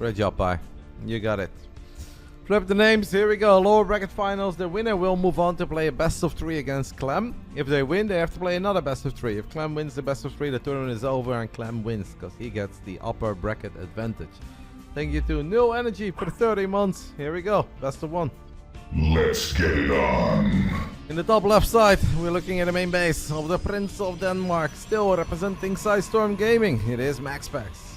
Great job, Pi. You got it. Flip the names. Here we go. Lower bracket finals. The winner will move on to play a best of 3 against Clem. If they win, they have to play another best of 3. If Clem wins the best of 3, the tournament is over and Clem wins because he gets the upper bracket advantage. Thank you to New Energy for the 30 months. Here we go. Best of 1. Let's get it on. In the top left side, we're looking at the main base of the Prince of Denmark, still representing PSISTORM Gaming. It is MaxPax.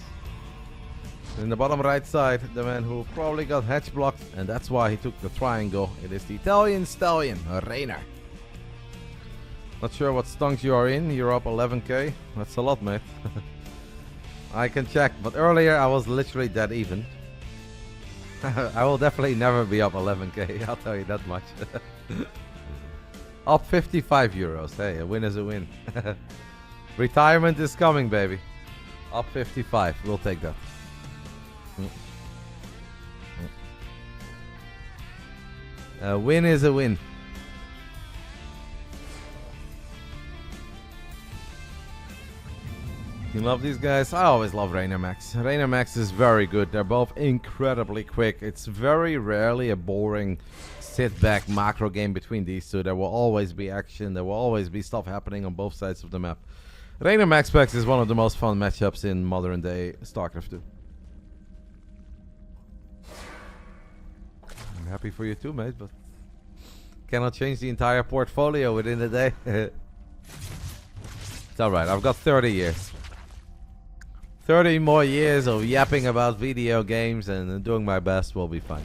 In the bottom right side, the man who probably got hedge blocked, and that's why he took the triangle. It is the Italian stallion, Reynor. Not sure what stunks you are in. You're up 11k. That's a lot, mate. I can check, but earlier I was literally dead even. I will definitely never be up 11k, I'll tell you that much. Up 55 euros. Hey, a win is a win. Retirement is coming, baby. Up 55. We'll take that. A win is a win. You love these guys? I always love Reynor Max. Reynor Max is very good. They're both incredibly quick. It's very rarely a boring sit-back macro game between these two. There will always be action. There will always be stuff happening on both sides of the map. Reynor MaxPax is one of the most fun matchups in modern day Starcraft 2. I'm happy for you too, mate, but cannot change the entire portfolio within a day. It's alright, I've got 30 years. 30 more years of yapping about video games and doing my best. Will be fine.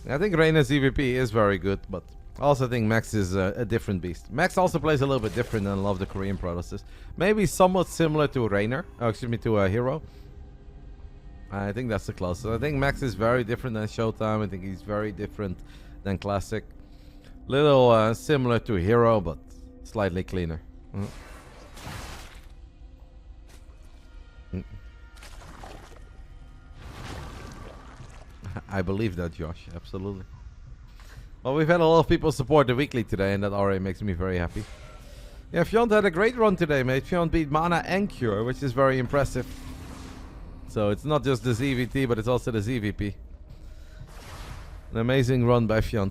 I think Reynor's EVP is very good, but I also think Max is a different beast. Max also plays a little bit different than a lot of the Korean protoses. Maybe somewhat similar to Reynor. Oh, excuse me, to a Hero. I think that's the closest. I think Max is very different than Showtime. I think he's very different than Classic. Little similar to Hero, but slightly cleaner. I believe that, Josh. Absolutely. Well, we've had a lot of people support the weekly today, and that already makes me very happy. Yeah, Fjord had a great run today, mate. Fjord beat Mana and Cure, which is very impressive. So it's not just the ZVT, but it's also the ZVP. An amazing run by Fjord.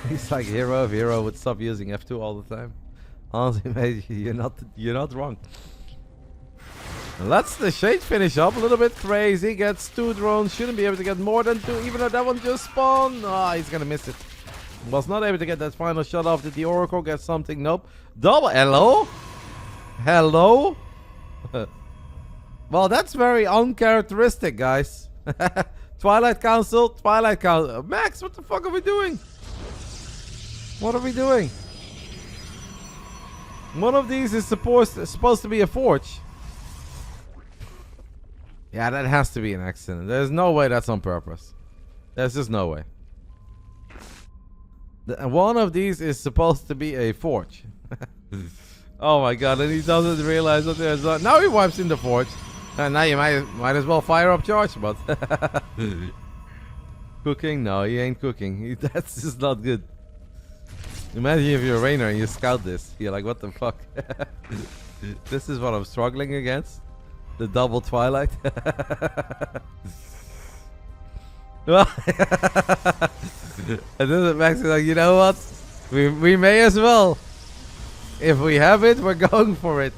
He's like Hero if Hero would stop using F2 all the time. Honestly, mate, you're not wrong. Let's the Shade finish up. A little bit crazy. Gets 2 drones. Shouldn't be able to get more than 2, even though that one just spawned. Oh, he's gonna miss it. Was not able to get that final shot off. Did the Oracle get something? Nope. Double. Hello? Hello? Well, that's very uncharacteristic, guys. Twilight Council. Twilight Council. Max, what the fuck are we doing? What are we doing? One of these is supposed to be a forge. Yeah, that has to be an accident. There's no way that's on purpose. There's just no way. One of these is supposed to be a forge. Oh my god, and he doesn't realize that there's a... Now he wipes in the forge. And now you might as well fire up charge, but... Cooking? No, he ain't cooking. That's just not good. Imagine if you're a Reynor and you scout this. You're like, what the fuck? This is what I'm struggling against. The double Twilight. Well, and then Max is like, you know what? We may as well. If we have it, we're going for it.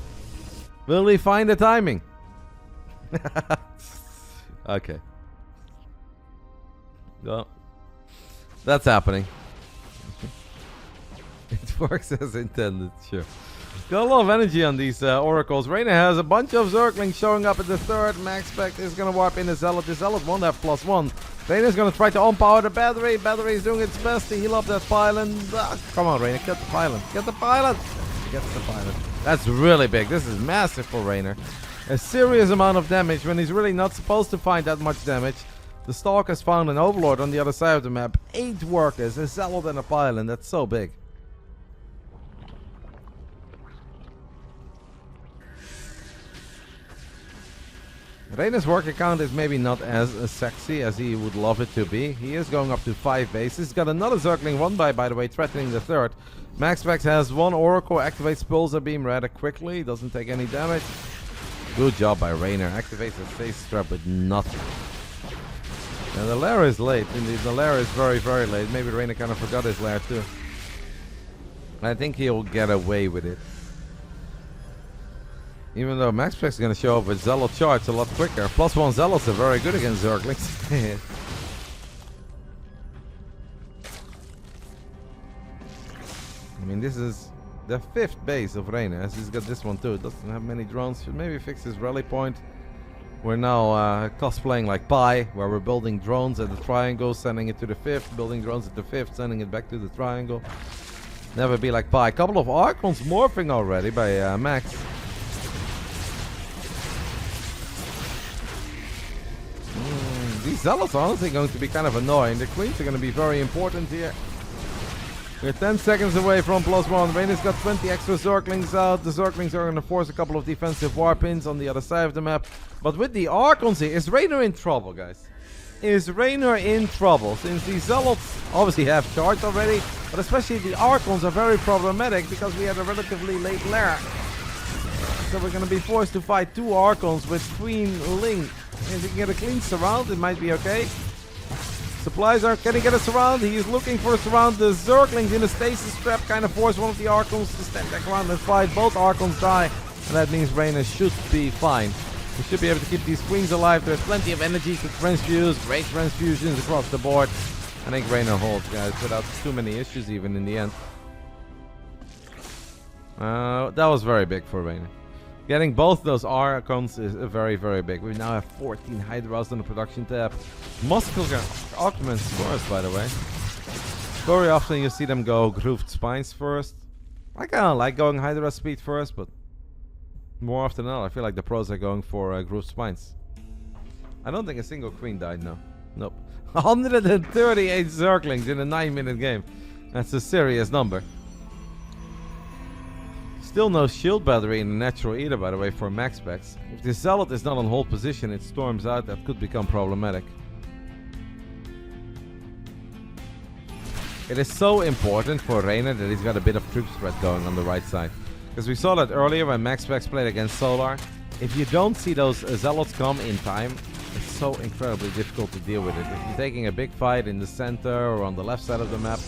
Will we find the timing? Okay. Well, that's happening. It works as intended, sure. Got a lot of energy on these oracles. Reynor has a bunch of Zerglings showing up at the third. MaxPax is going to warp in the Zealot. The Zealot won't have +1. Reynor's going to try to unpower the battery. Battery is doing its best to heal up that pylon. Come on, Reynor. Get the pylon. Get the pylon. Get the pylon. That's really big. This is massive for Reynor. A serious amount of damage when he's really not supposed to find that much damage. The Stalk has found an Overlord on the other side of the map. 8 workers, a Zealot and a pylon. That's so big. Reynor's worker count is maybe not as sexy as he would love it to be. He is going up to 5 bases. He's got another Zergling run by the way, threatening the third. MaxPax has 1 Oracle, activates Pulsar Beam rather quickly, doesn't take any damage. Good job by Reynor, activates the Stasis Trap with nothing. And the lair is late, indeed, the lair is very, very late. Maybe Reynor kind of forgot his lair too. I think he'll get away with it. Even though MaxPax is going to show up with Zealot charge a lot quicker. +1 Zealots are very good against Zerglings. I mean, this is the 5th base of Reynor, as he's got this one too. Doesn't have many drones. Should maybe fix his rally point. We're now cosplaying like Pi, where we're building drones at the triangle, sending it to the 5th, building drones at the 5th, sending it back to the triangle. Never be like Pi. Couple of Archons morphing already by Max. These Zealots are honestly going to be kind of annoying. The Queens are going to be very important here. We're 10 seconds away from +1. Reynor's got 20 extra Zerglings out. The Zerglings are going to force a couple of defensive warpins on the other side of the map. But with the Archons here, is Reynor in trouble, guys? Is Reynor in trouble? Since the Zealots obviously have charge already, but especially the Archons are very problematic because we had a relatively late lair. So we're going to be forced to fight 2 Archons with Queen Ling. If we can get a clean surround, it might be okay. Supplies are, can he get a surround? He is looking for a surround. The Zerglings in a stasis trap kind of force one of the Archons to stand back around and fight. Both Archons die, and that means Reynor should be fine. We should be able to keep these Queens alive. There's plenty of energy to transfuse, great transfusions across the board. I think Reynor holds, guys, without too many issues even in the end. That was very big for Reynor. Getting both those Archons is very, very big. We now have 14 Hydras on the production tab. Muscular augments first, by the way. Very often you see them go Grooved Spines first. I kind of like going Hydra speed first, but more often than not, I feel like the pros are going for Grooved Spines. I don't think a single Queen died, no. Nope. 138 Zerglings in a 9-minute game. That's a serious number. Still no shield battery in the natural either, by the way, for MaxPax. If the Zealot is not on hold position, it storms out. That could become problematic. It is so important for Reynor that he's got a bit of troop spread going on the right side. Because we saw that earlier when MaxPax played against Solar. If you don't see those Zealots come in time, it's so incredibly difficult to deal with it. If you're taking a big fight in the center or on the left side of the map,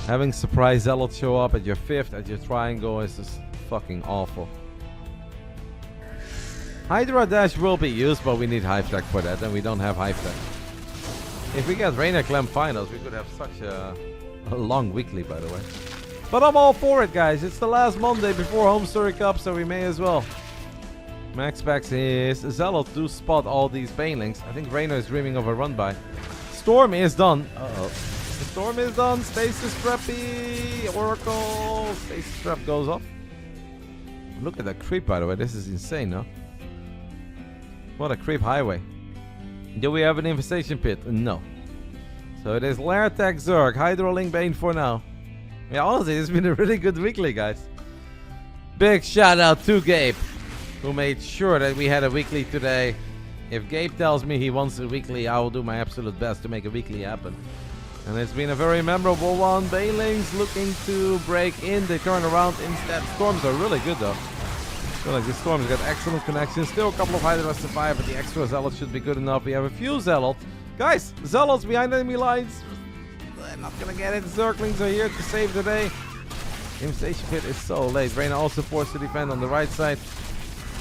having surprise Zealots show up at your 5th, at your triangle is just fucking awful. Hydra Dash will be used, but we need Hive Tech for that, and we don't have Hive Tech. If we get Reynor Clem finals, we could have such a long weekly, by the way. But I'm all for it, guys. It's the last Monday before Home Story Cup, so we may as well. MaxPax is Zealot to spot all these Banelings. I think Reynor is dreaming of a run by. Storm is done. Uh-oh. The Storm is done. Stasis Trappy. Oracle. Stasis Trap goes off. Look at that creep, by the way. This is insane, no? What a creep highway. Do we have an infestation pit? No. So it is Lair Tech Zerg. Hydro Link Bane for now. Yeah, honestly, it's been a really good weekly, guys. Big shout out to Gabe, who made sure that we had a weekly today. If Gabe tells me he wants a weekly, I will do my absolute best to make a weekly happen. And it's been a very memorable one. Banelings looking to break in. They turn around instead. Storms are really good though. I feel like the Storms got excellent connections. Still a couple of Hydras survive, but the extra Zealots should be good enough. We have a few Zealots. Guys, Zealots behind enemy lines. They're not gonna get it. Zerglings are here to save the day. Infestation pit is so late. Reynor also forced to defend on the right side.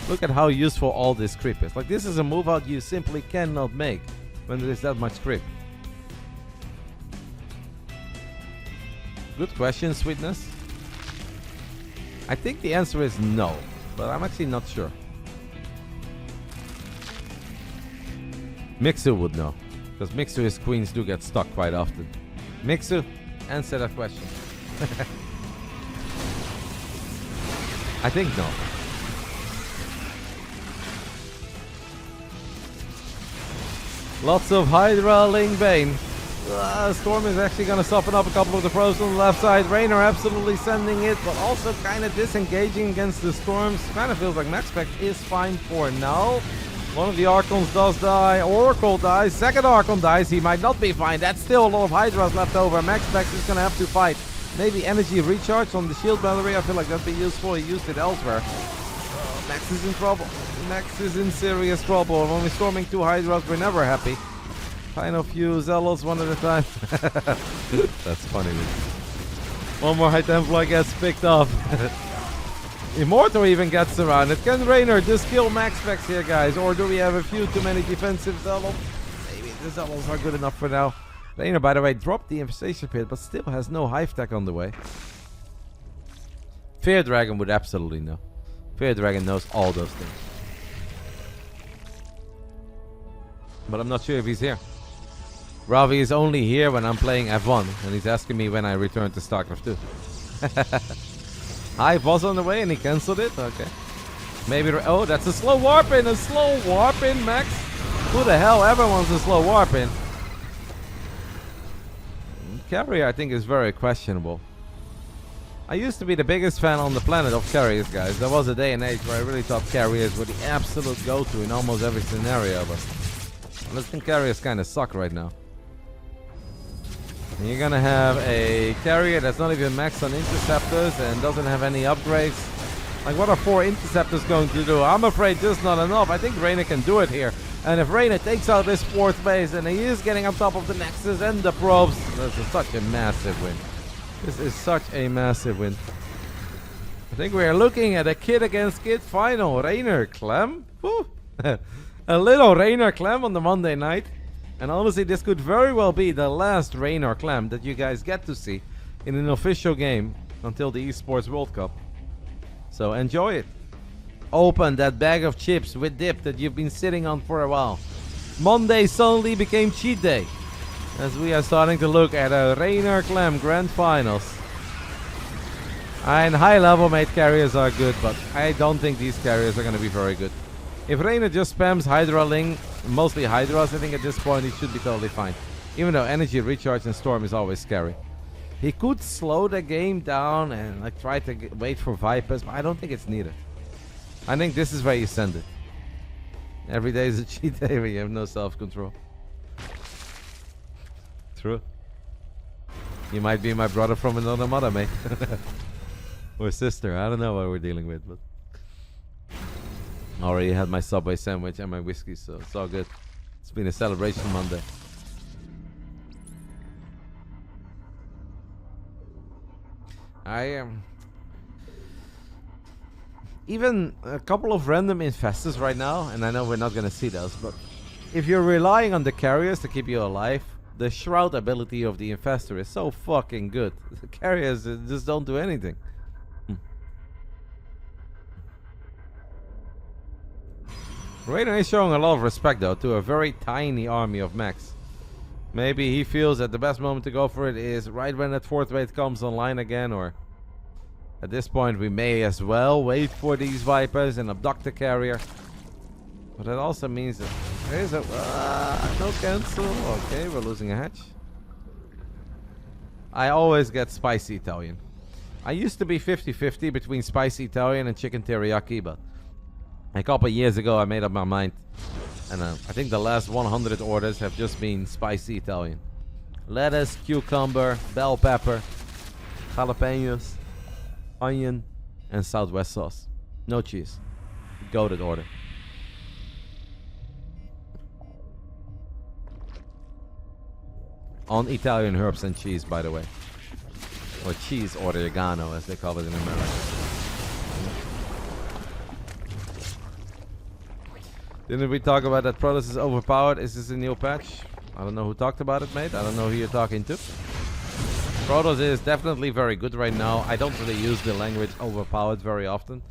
Look at how useful all this creep is. Like, this is a move out you simply cannot make when there is that much creep. Good question, Sweetness. I think the answer is no, but I'm actually not sure. Mixu would know, because Mixu's queens do get stuck quite often. Mixu, answer that question. I think no. Lots of Hydra Ling Bane. Storm is actually going to soften up a couple of the pros on the left side. Reynor absolutely sending it, but also kind of disengaging against the Storms. Kind of feels like MaxPax is fine for now. One of the Archons does die. Oracle dies. Second Archon dies. He might not be fine. That's still a lot of Hydras left over. MaxPax is going to have to fight. Maybe energy recharge on the shield battery. I feel like that'd be useful. He used it elsewhere. Max is in trouble. Max is in serious trouble. When we're storming 2 Hydras, we're never happy. Find a few Zealots one at a time. That's funny. One more High Templar gets picked up. Immortal even gets surrounded. Can Reynor just kill MaxPax here, guys? Or do we have a few too many defensive Zealots? Maybe the Zealots are good enough for now. Reynor, by the way, dropped the Infestation Pit, but still has no Hive Tech on the way. Fear Dragon would absolutely know. Fear Dragon knows all those things. But I'm not sure if he's here. Ravi is only here when I'm playing F1, and he's asking me when I return to Starcraft 2. Hive was on the way and he cancelled it? Okay. Maybe... Oh, that's a slow warp in! A slow warp in, Max? Who the hell ever wants a slow warp in? Carrier, I think, is very questionable. I used to be the biggest fan on the planet of carriers, guys. There was a day and age where I really thought carriers were the absolute go-to in almost every scenario, but I think carriers kind of suck right now. And you're gonna have a carrier that's not even maxed on interceptors and doesn't have any upgrades. Like, what are 4 interceptors going to do? I'm afraid just not enough. I think Reynor can do it here. And if Reynor takes out this 4th base and he is getting on top of the Nexus and the probes, this is such a massive win. This is such a massive win. I think we are looking at a kid against kid final. Reynor Clem. A little Reynor Clem on the Monday night. And honestly, this could very well be the last Reynor Clem that you guys get to see in an official game until the Esports World Cup. So enjoy it. Open that bag of chips with dip that you've been sitting on for a while. Monday suddenly became cheat day, as we are starting to look at a Reynor Clem Grand Finals. And high level mate carriers are good, but I don't think these carriers are going to be very good. If Reynor just spams Hydra Ling, mostly Hydras, I think at this point he should be totally fine. Even though energy recharge and storm is always scary. He could slow the game down and like try to wait for Vipers, but I don't think it's needed. I think this is where you send it. Every day is a cheat day where you have no self-control. True. You might be my brother from another mother, mate. Or sister. I don't know what we're dealing with, but already had my Subway sandwich and my whiskey, so it's all good. It's been a celebration Monday. I am even a couple of random infestors right now, and I know we're not gonna see those, but if you're relying on the carriers to keep you alive, the shroud ability of the infestor is so fucking good. The carriers just don't do anything. Reynor is showing a lot of respect though to a very tiny army of mechs. Maybe he feels that the best moment to go for it is right when that 4th wave comes online again, or at this point we may as well wait for these Vipers and abduct the carrier. But that also means that there is a no cancel. Okay, we're losing a hatch. I always get spicy Italian. I used to be 50-50 between spicy Italian and chicken teriyaki, but a couple years ago I made up my mind, and I think the last 100 orders have just been spicy Italian. Lettuce, cucumber, bell pepper, jalapenos, onion, and Southwest sauce. No cheese. Goated order. On Italian herbs and cheese, by the way. Or cheese oregano, as they call it in America. Didn't we talk about that Protoss is overpowered? Is this a new patch? I don't know who talked about it, mate. I don't know who you're talking to. Protoss is definitely very good right now. I don't really use the language overpowered very often,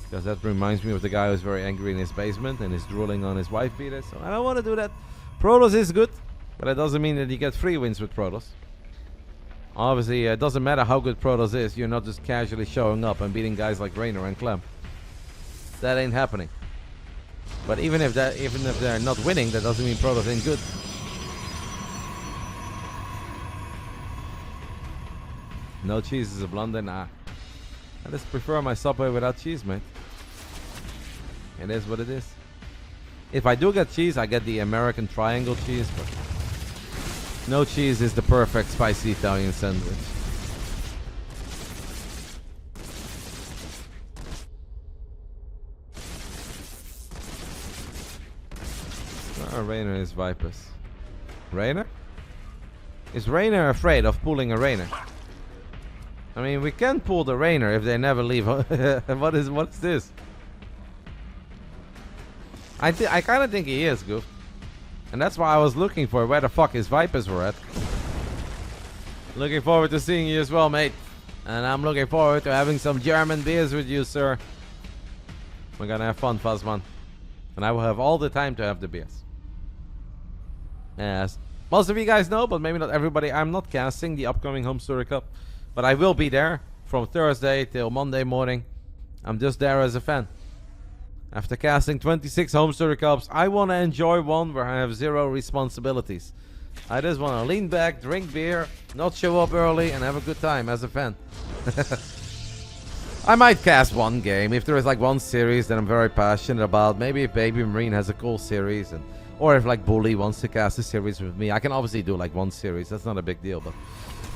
because that reminds me of the guy who's very angry in his basement and is drooling on his wife beater. So I don't want to do that. Protoss is good, but it doesn't mean that you get free wins with Protoss. Obviously, it doesn't matter how good Protoss is. You're not just casually showing up and beating guys like Reynor and Clem. That ain't happening. But even if they're not winning, that doesn't mean Protoss ain't good. No cheese is a blunder, nah. I just prefer my Subway without cheese, mate. It is what it is. If I do get cheese, I get the American triangle cheese, but no cheese is the perfect spicy Italian sandwich. Reynor is Vipers. Reynor? Is Reynor afraid of pulling a Reynor? I mean, we can pull the Reynor if they never leave. What is this? I kind of think he is, Goof. And that's why I was looking for where the fuck his Vipers were at. Looking forward to seeing you as well, mate. And I'm looking forward to having some German beers with you, sir. We're gonna have fun, Fuzzman. And I will have all the time to have the beers. Yes. Most of you guys know, but maybe not everybody. I'm not casting the upcoming Home Story Cup. But I will be there from Thursday till Monday morning. I'm just there as a fan. After casting 26 Home Story Cups, I want to enjoy one where I have zero responsibilities. I just want to lean back, drink beer, not show up early, and have a good time as a fan. I might cast one game if there is like one series that I'm very passionate about. Maybe if Baby Marine has a cool series, or if like Bully wants to cast a series with me. I can obviously do like one series. That's not a big deal, but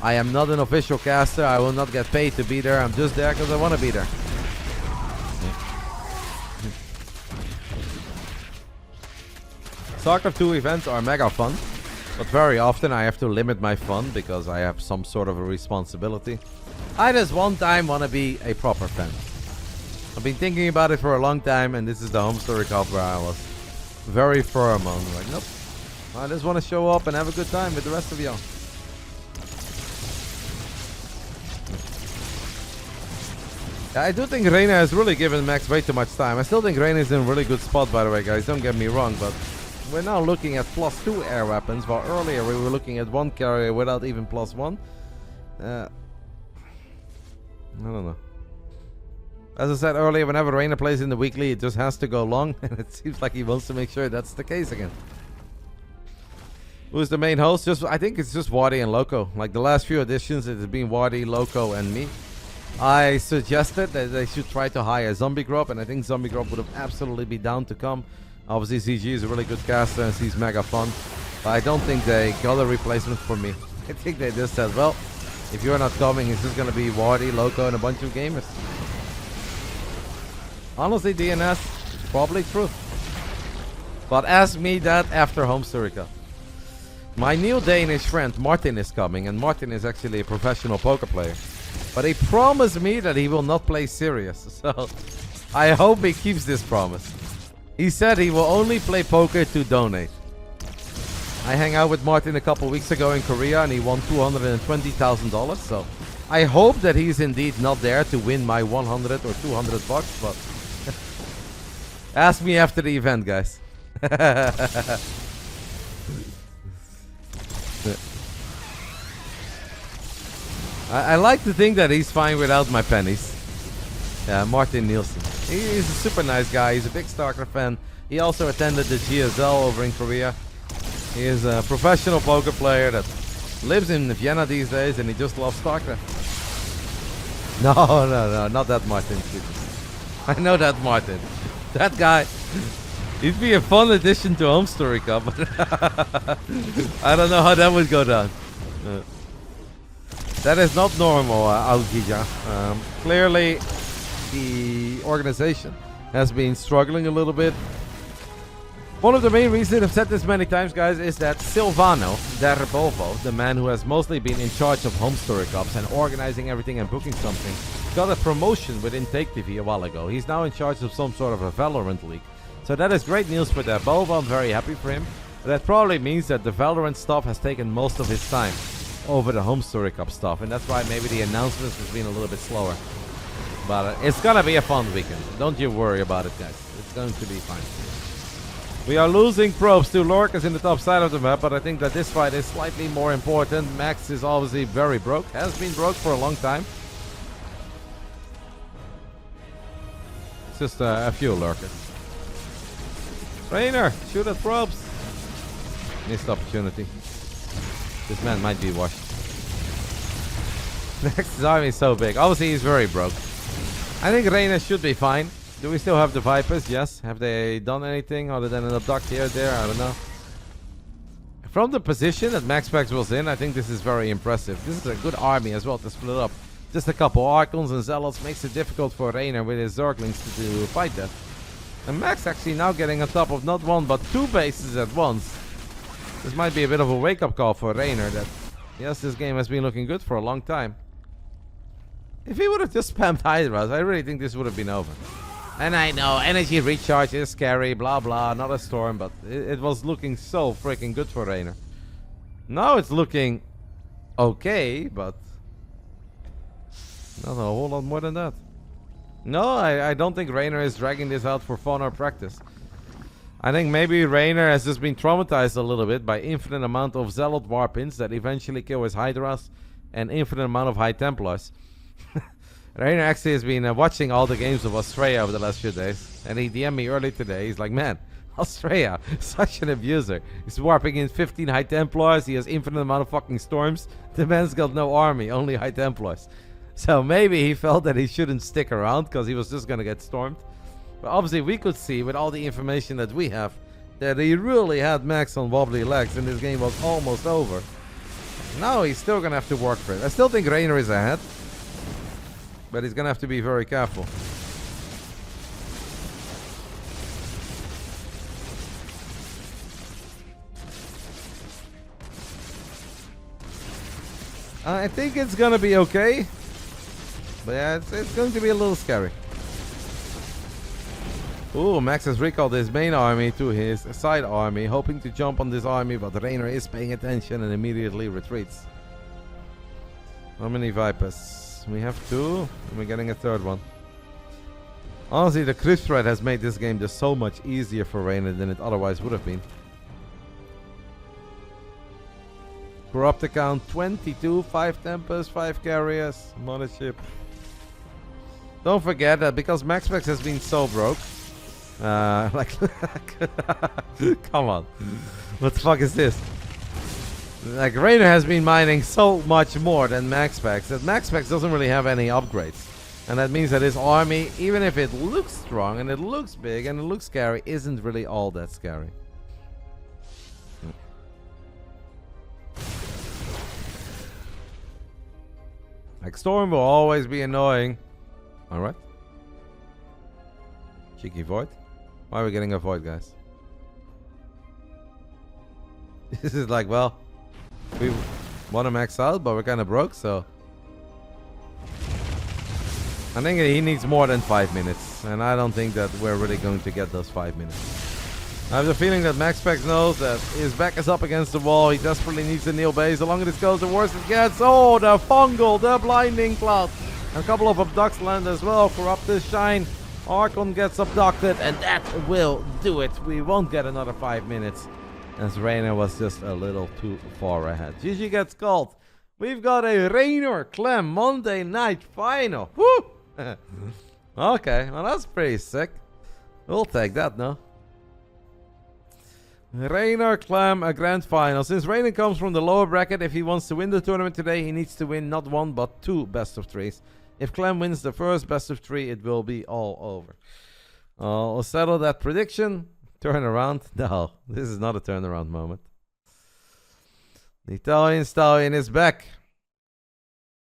I am not an official caster. I will not get paid to be there. I'm just there because I want to be there. Starcraft 2 events are mega fun, but very often I have to limit my fun because I have some sort of a responsibility. I just one time want to be a proper fan. I've been thinking about it for a long time, and this is the Home Story Cup where I was very firm on, like, nope. I just want to show up and have a good time with the rest of y'all. I do think Reynor has really given Max way too much time. I still think Reynor is in a really good spot, by the way, guys. Don't get me wrong, but we're now looking at +2 air weapons, while earlier we were looking at one carrier without even +1. I don't know. As I said earlier, whenever Reynor plays in the weekly, it just has to go long, and it seems like he wants to make sure that's the case again. Who's the main host? I think it's just Wadi and Loco. Like the last few editions, it has been Wadi, Loco, and me. I suggested that they should try to hire Zombie Grub, and I think Zombie Grub would have absolutely be down to come. Obviously, CG is a really good caster, and he's mega fun. But I don't think they got a replacement for me. I think they just said, well, if you're not coming, it's just going to be Wadi, Loco, and a bunch of gamers. Honestly, DNS, probably true. But ask me that after Home Story Cup. My new Danish friend, Martin, is coming, and Martin is actually a professional poker player. But he promised me that he will not play serious, so I hope he keeps this promise. He said he will only play poker to donate. I hang out with Martin a couple weeks ago in Korea, and he won $220,000, so I hope that he's indeed not there to win my 100 or 200 bucks, but ask me after the event, guys. I like to think that he's fine without my pennies. Yeah, Martin Nielsen. He's a super nice guy. He's a big Starcraft fan. He also attended the GSL over in Korea. He is a professional poker player that lives in Vienna these days, and he just loves Starcraft. No, not that Martin. I know that Martin. That guy. He'd be a fun addition to Home Story Cup, but I don't know how that would go down. That is not normal, Algija. Clearly, the organization has been struggling a little bit. One of the main reasons, I've said this many times, guys, is that Silvano Der Bovo, the man who has mostly been in charge of Home Story Cups and organizing everything and booking something, got a promotion within Take TV a while ago. He's now in charge of some sort of a Valorant league. So that is great news for Der Bovo. I'm very happy for him. But that probably means that the Valorant stuff has taken most of his time over the Home Story Cup stuff, and that's why maybe the announcements has been a little bit slower. But it's gonna be a fun weekend. Don't you worry about it, guys. It's going to be fine. We are losing probes to Lorcas in the top side of the map, but I think that this fight is slightly more important. Max is obviously very broke. Has been broke for a long time. It's just a few Lorcas. Reynor, shoot at probes. Missed opportunity. This man might be washed. Max's army is so big. Obviously, he's very broke. I think Reynor should be fine. Do we still have the Vipers? Yes. Have they done anything other than an abduct here or there? I don't know. From the position that MaxPax was in, I think this is very impressive. This is a good army as well to split up. Just a couple Archons and Zealots makes it difficult for Reynor with his Zerglings to fight that. And Max actually now getting on top of not one but two bases at once. This might be a bit of a wake-up call for Reynor that, yes, this game has been looking good for a long time. If he would have just spammed Hydras, I really think this would have been over. And I know, energy recharge is scary, blah blah, not a storm, but it was looking so freaking good for Reynor. Now it's looking okay, but not a whole lot more than that. No, I don't think Reynor is dragging this out for fun or practice. I think maybe Reynor has just been traumatized a little bit by infinite amount of Zealot Warpins that eventually kill his Hydras and infinite amount of High Templars. Reynor actually has been watching all the games of Australia over the last few days, and he DM'd me early today. He's like, man, Australia, such an abuser. He's warping in 15 High Templars, he has infinite amount of fucking storms. The man's got no army, only High Templars. So maybe he felt that he shouldn't stick around because he was just gonna get stormed. But obviously we could see with all the information that we have that he really had Max on wobbly legs and this game was almost over. Now he's still gonna have to work for it. I still think Reynor is ahead, but he's gonna have to be very careful. I think it's gonna be okay, but yeah, it's going to be a little scary. Ooh, Max has recalled his main army to his side army, hoping to jump on this army, but Reynor is paying attention and immediately retreats. How many Vipers? We have 2, and we're getting a 3rd one. Honestly, the crisp threat has made this game just so much easier for Reynor than it otherwise would have been. Corrupt account 22, 5 Tempers, 5 Carriers, Mothership. Don't forget that because MaxPax has been so broke. Like, come on. What the fuck is this? Like, Reynor has been mining so much more than MaxPax that MaxPax doesn't really have any upgrades. And that means that his army, even if it looks strong and it looks big and it looks scary, isn't really all that scary. Like, Storm will always be annoying. Alright. Cheeky Void. Why are we getting a Void, guys? This is like, well, we want to max out, but we're kind of broke, so I think he needs more than 5 minutes, and I don't think that we're really going to get those 5 minutes. I have the feeling that MaxPax knows that his back is up against the wall. He desperately needs to kneel base. The longer this goes, the worse it gets. Oh, the fungal, the blinding cloud. And a couple of abducts land as well. Corrupted Shine. Archon gets abducted, and that will do it. We won't get another 5 minutes, as Reynor was just a little too far ahead. GG gets called. We've got a Reynor Clem Monday night final. Woo! Okay, well that's pretty sick. We'll take that, no? Reynor Clem, a grand final. Since Reynor comes from the lower bracket, if he wants to win the tournament today, he needs to win not 1 but 2 best of 3s. If Clem wins the first best of 3, it will be all over. We'll settle that prediction. Turn around. No, this is not a turnaround moment. The Italian Stallion is back.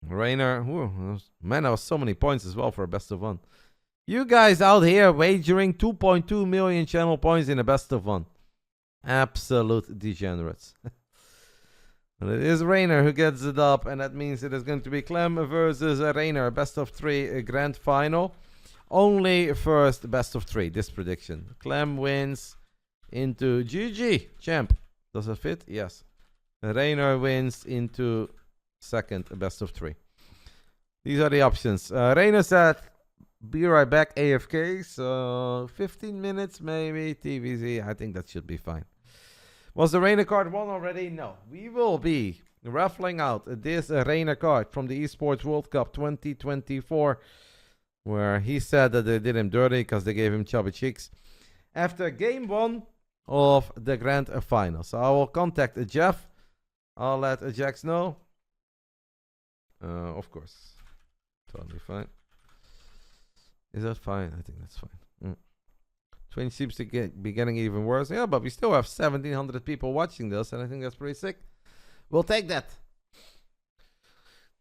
Reynor, man, that was so many points as well for a best of 1. You guys out here wagering 2.2 million channel points in a best of 1. Absolute degenerates. And it is Reynor who gets it up, and that means it is going to be Clem versus Reynor, best of 3 grand final. Only first best of 3, this prediction. Clem wins into GG, champ. Does it fit? Yes. Reynor wins into second best of 3. These are the options. Reynor said, be right back, AFK. So 15 minutes maybe, TVZ. I think that should be fine. Was the Reynor card won already? No. We will be raffling out this Reynor card from the Esports World Cup 2024, where he said that they did him dirty because they gave him chubby cheeks after game 1 of the grand final. So I will contact Jeff. I'll let Jax know. Of course. Totally fine. Is that fine? I think that's fine. Twitch seems to be getting even worse. Yeah, but we still have 1,700 people watching this, and I think that's pretty sick. We'll take that.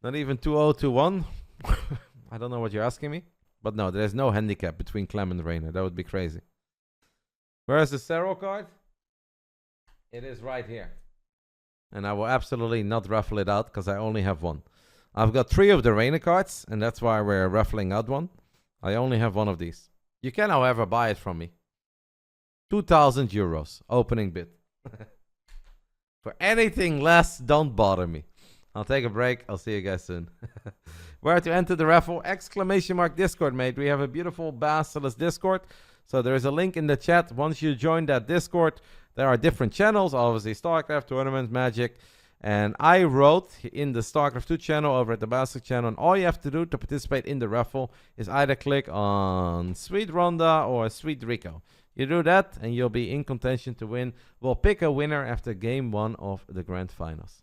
Not even 2-0-2-1. I don't know what you're asking me. But no, there's no handicap between Clem and Reynor. That would be crazy. Where's the Serral card? It is right here. And I will absolutely not ruffle it out because I only have one. I've got 3 of the Reynor cards, and that's why we're ruffling out one. I only have one of these. You can, however, buy it from me. 2,000 euros. Opening bid. For anything less, don't bother me. I'll take a break. I'll see you guys soon. Where to enter the raffle? !Discord, mate. We have a beautiful BASILISK Discord. So there is a link in the chat. Once you join that Discord, there are different channels. Obviously, Starcraft, tournaments, Magic. And I wrote in the Starcraft 2 channel over at the BASILISK channel. And all you have to do to participate in the raffle is either click on Sweet Ronda or Sweet Rico. You do that and you'll be in contention to win. We'll pick a winner after game 1 of the grand finals.